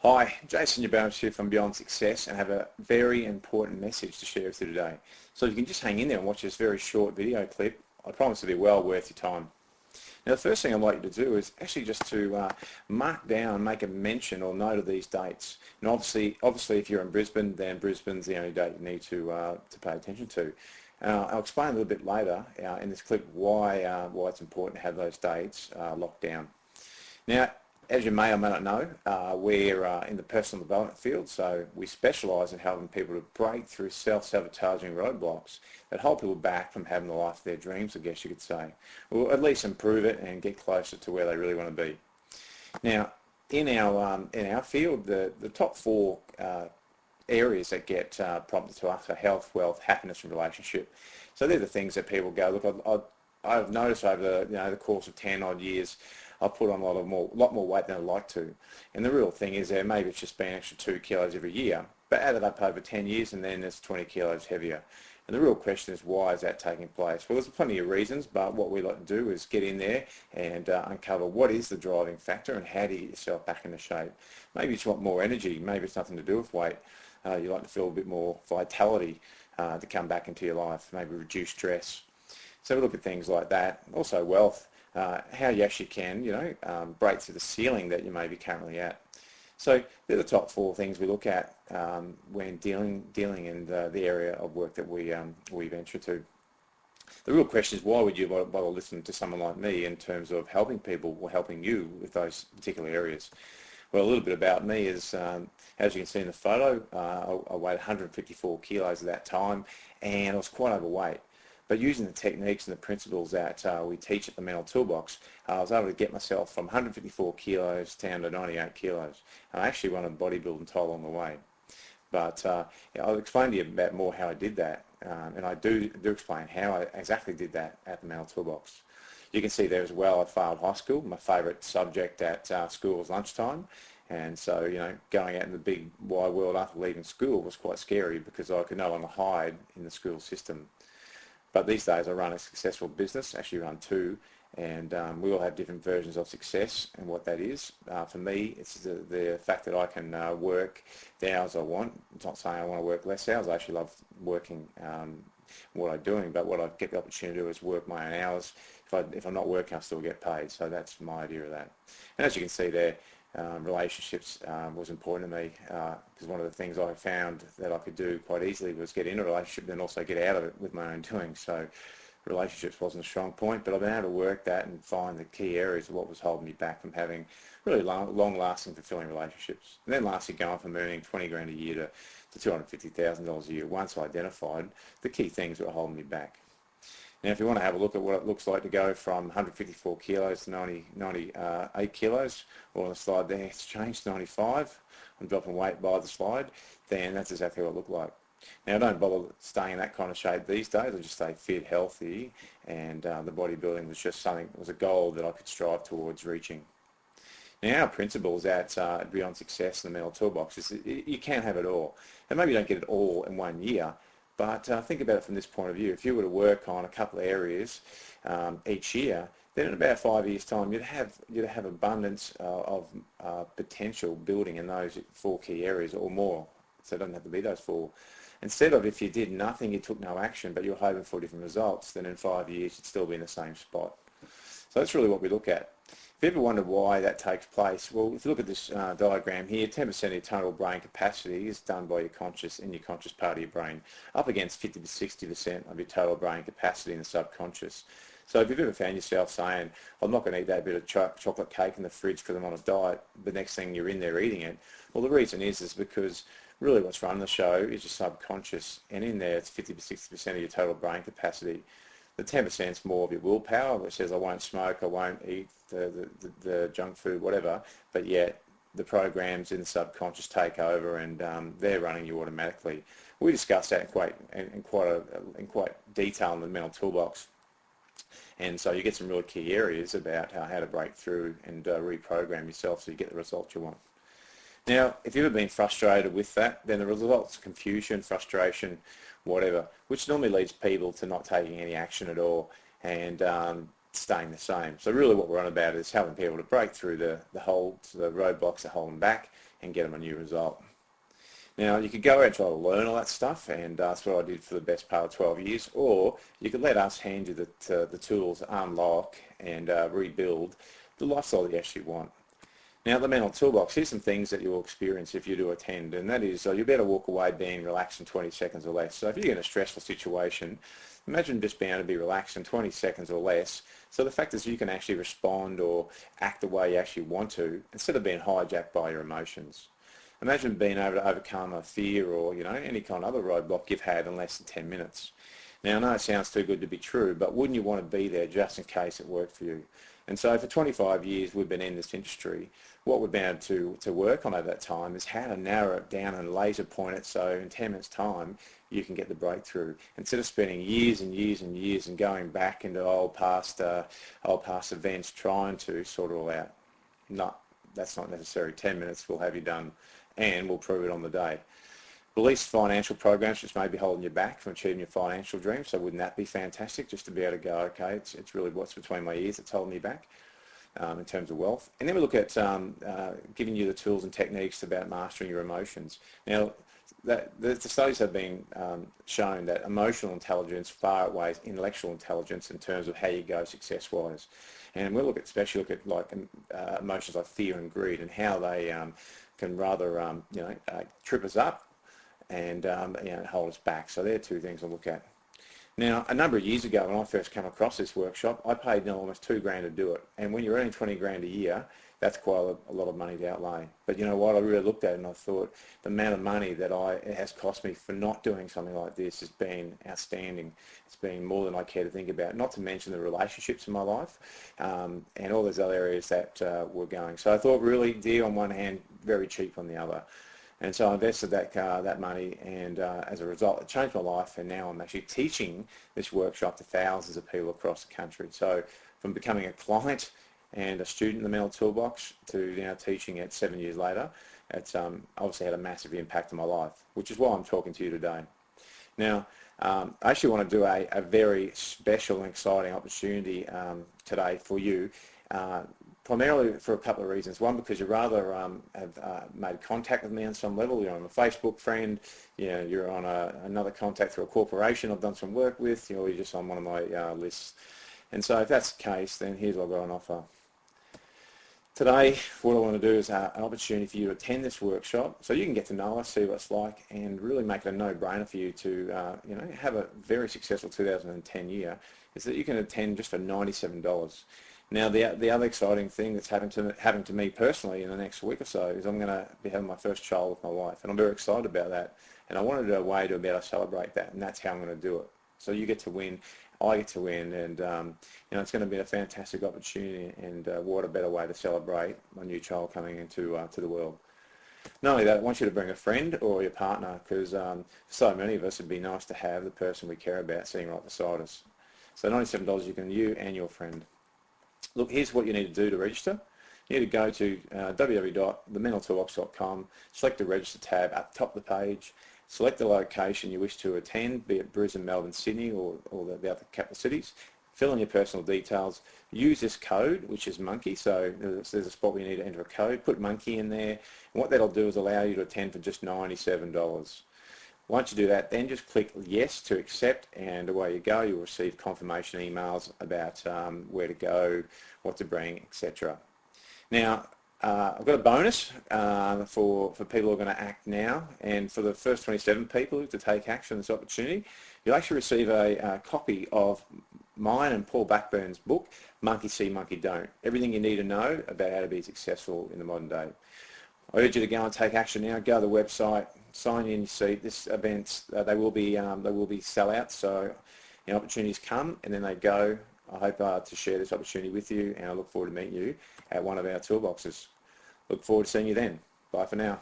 Hi, Jason, your balance here from Beyond Success, and have a very important message to share with you today. So if you can just hang in there and watch this very short video clip, I promise it'll be well worth your time. Now the first thing I'd like you to do is actually just to mark down, make a mention or note of these dates. And obviously if you're in Brisbane, then Brisbane's the only date you need to pay attention to. I'll explain a little bit later in this clip why it's important to have those dates locked down. Now, as you may or may not know, we're in the personal development field, so we specialise in helping people to break through self-sabotaging roadblocks that hold people back from having the life of their dreams, I guess you could say, or at least improve it and get closer to where they really want to be. Now, in our field, the top four areas that get prompted to us are health, wealth, happiness, and relationship. So they're the things that people go, look, I've noticed over the course of 10 odd years, I put on a lot more weight than I'd like to. And the real thing is maybe it's just been an extra 2 kilos every year, but add it up over 10 years and then it's 20 kilos heavier. And the real question is, why is that taking place? Well, there's plenty of reasons, but what we like to do is get in there and uncover what is the driving factor and how do you get yourself back into shape. Maybe you just want more energy, maybe it's nothing to do with weight. You like to feel a bit more vitality to come back into your life, maybe reduce stress. So we look at things like that. Also wealth. How you actually can, break through the ceiling that you may be currently at. So they're the top four things we look at when dealing in the area of work that we venture to. The real question is, why would you bother listening to someone like me in terms of helping people or helping you with those particular areas? Well, a little bit about me is, as you can see in the photo, I weighed 154 kilos at that time, and I was quite overweight. But using the techniques and the principles that we teach at the Mental Toolbox, I was able to get myself from 154 kilos down to 98 kilos. And I actually won a bodybuilding title along the way. But I'll explain to you about more how I did that. And I do explain how I exactly did that at the Mental Toolbox. You can see there as well, I failed high school. My favourite subject at school was lunchtime. And so, going out in the big wide world after leaving school was quite scary because I could no longer hide in the school system. But these days I run a successful business, actually run two, and we all have different versions of success and what that is. For me, it's the fact that I can work the hours I want. It's not saying I want to work less hours. I actually love working what I'm doing, but what I get the opportunity to do is work my own hours. If I'm not working, I still get paid, so that's my idea of that. And as you can see there, relationships was important to me because one of the things I found that I could do quite easily was get in a relationship and also get out of it with my own doing. So relationships wasn't a strong point, but I've been able to work that and find the key areas of what was holding me back from having really long-lasting, fulfilling relationships. And then lastly, going from earning 20 grand a year to $250,000 a year once I identified the key things that were holding me back. Now, if you want to have a look at what it looks like to go from 154 kilos to 98 kilos, or on the slide there, it's changed to 95. I'm dropping weight by the slide, then that's exactly what it looked like. Now, I don't bother staying in that kind of shape these days. I just stay fit, healthy, and the bodybuilding was just something, it was a goal that I could strive towards reaching. Now, our principles at Beyond Success and the Mental Toolbox is that you can have it all. And maybe you don't get it all in 1 year, but think about it from this point of view. If you were to work on a couple of areas each year, then in about 5 years' time, you'd have abundance of potential building in those 4 key areas or more. So it doesn't have to be those 4. Instead of, if you did nothing, you took no action, but you're hoping for different results, then in 5 years you'd still be in the same spot. So that's really what we look at. If you ever wondered why that takes place, well, if you look at this diagram here, 10% of your total brain capacity is done by your conscious part of your brain, up against 50 to 60% of your total brain capacity in the subconscious. So if you've ever found yourself saying, I'm not going to eat that bit of chocolate cake in the fridge because I'm on a diet, the next thing you're in there eating it, well, the reason is because really what's running the show is your subconscious, and in there it's 50 to 60% of your total brain capacity. The 10% is more of your willpower, which says I won't smoke, I won't eat the junk food, whatever, but yet the programs in the subconscious take over and they're running you automatically. We discussed that in quite detail in the Mental Toolbox. And so you get some really key areas about how to break through and reprogram yourself so you get the results you want. Now, if you've ever been frustrated with that, then the result's confusion, frustration, whatever, which normally leads people to not taking any action at all and staying the same. So really what we're on about is helping people to break through the roadblocks that hold them back and get them a new result. Now, you could go out and try to learn all that stuff, and that's what I did for the best part of 12 years, or you could let us hand you the tools to unlock and rebuild the lifestyle that you actually want. Now, the mental toolbox, here's some things that you'll experience if you do attend, and that is you'll better walk away being relaxed in 20 seconds or less. So if you're in a stressful situation, imagine just being able to be relaxed in 20 seconds or less. So the fact is you can actually respond or act the way you actually want to instead of being hijacked by your emotions. Imagine being able to overcome a fear or any kind of other roadblock you've had in less than 10 minutes. Now, I know it sounds too good to be true, but wouldn't you want to be there just in case it worked for you? And so for 25 years we've been in this industry. What we've been able to work on over that time is how to narrow it down and laser point it so in 10 minutes time you can get the breakthrough. Instead of spending years and years and years and going back into old past events trying to sort it all out. No, that's not necessary. 10 minutes will have you done, and we'll prove it on the day. Release financial programs which may be holding you back from achieving your financial dreams. So wouldn't that be fantastic, just to be able to go, okay, it's really what's between my ears that's holding me back in terms of wealth. And then we look at giving you the tools and techniques about mastering your emotions. Now, the studies have been shown that emotional intelligence far outweighs intellectual intelligence in terms of how you go success-wise. And we'll especially look at like emotions like fear and greed and how they can rather trip us up and hold us back. So they're two things I'll look at. Now, a number of years ago when I first came across this workshop, I paid almost $2,000 to do it. And when you're earning $20,000 a year, that's quite a lot of money to outlay. But you know what, I really looked at it and I thought the amount of money that it has cost me for not doing something like this has been outstanding. It's been more than I care to think about, not to mention the relationships in my life and all those other areas that were going. So I thought really dear on one hand, very cheap on the other. And so I invested that money, and as a result it changed my life, and now I'm actually teaching this workshop to thousands of people across the country. So from becoming a client and a student in the Mental Toolbox to now teaching it 7 years later, it's obviously had a massive impact on my life, which is why I'm talking to you today. Now, I actually want to do a very special and exciting opportunity today for you. Primarily for a couple of reasons. One, because you rather have made contact with me on some level. You're on a Facebook friend, you're on another contact through a corporation I've done some work with, or you're just on one of my lists. And so if that's the case, then here's what I've got on offer. Today, what I want to do is an opportunity for you to attend this workshop so you can get to know us, see what it's like, and really make it a no-brainer for you to have a very successful 2010 year, is that you can attend just for $97. Now, the other exciting thing that's happening to me personally in the next week or so is I'm going to be having my first child with my wife, and I'm very excited about that. And I wanted a way to be able to celebrate that, and that's how I'm going to do it. So you get to win, I get to win, and it's going to be a fantastic opportunity. And what a better way to celebrate my new child coming into to the world. Not only that, I want you to bring a friend or your partner, because for so many of us it'd be nice to have the person we care about sitting right beside us. So $97 you and your friend. Look, here's what you need to do to register. You need to go to www.thementaltoolbox.com, select the register tab at the top of the page, select the location you wish to attend, be it Brisbane, Melbourne, Sydney, or the other capital cities. Fill in your personal details. Use this code, which is monkey. So there's a spot where you need to enter a code. Put monkey in there. And what that'll do is allow you to attend for just $97. Once you do that, then just click yes to accept, and away you go. You'll receive confirmation emails about where to go, what to bring, etc. Now, I've got a bonus for people who are going to act now, and for the first 27 people to take action on this opportunity, you'll actually receive a copy of mine and Paul Blackburn's book, Monkey See, Monkey Don't. Everything you need to know about how to be successful in the modern day. I urge you to go and take action now. Go to the website, sign in your seat. This event, they will be sellouts, so opportunities come and then they go. I hope to share this opportunity with you, and I look forward to meeting you at one of our toolboxes. Look forward to seeing you then. Bye for now.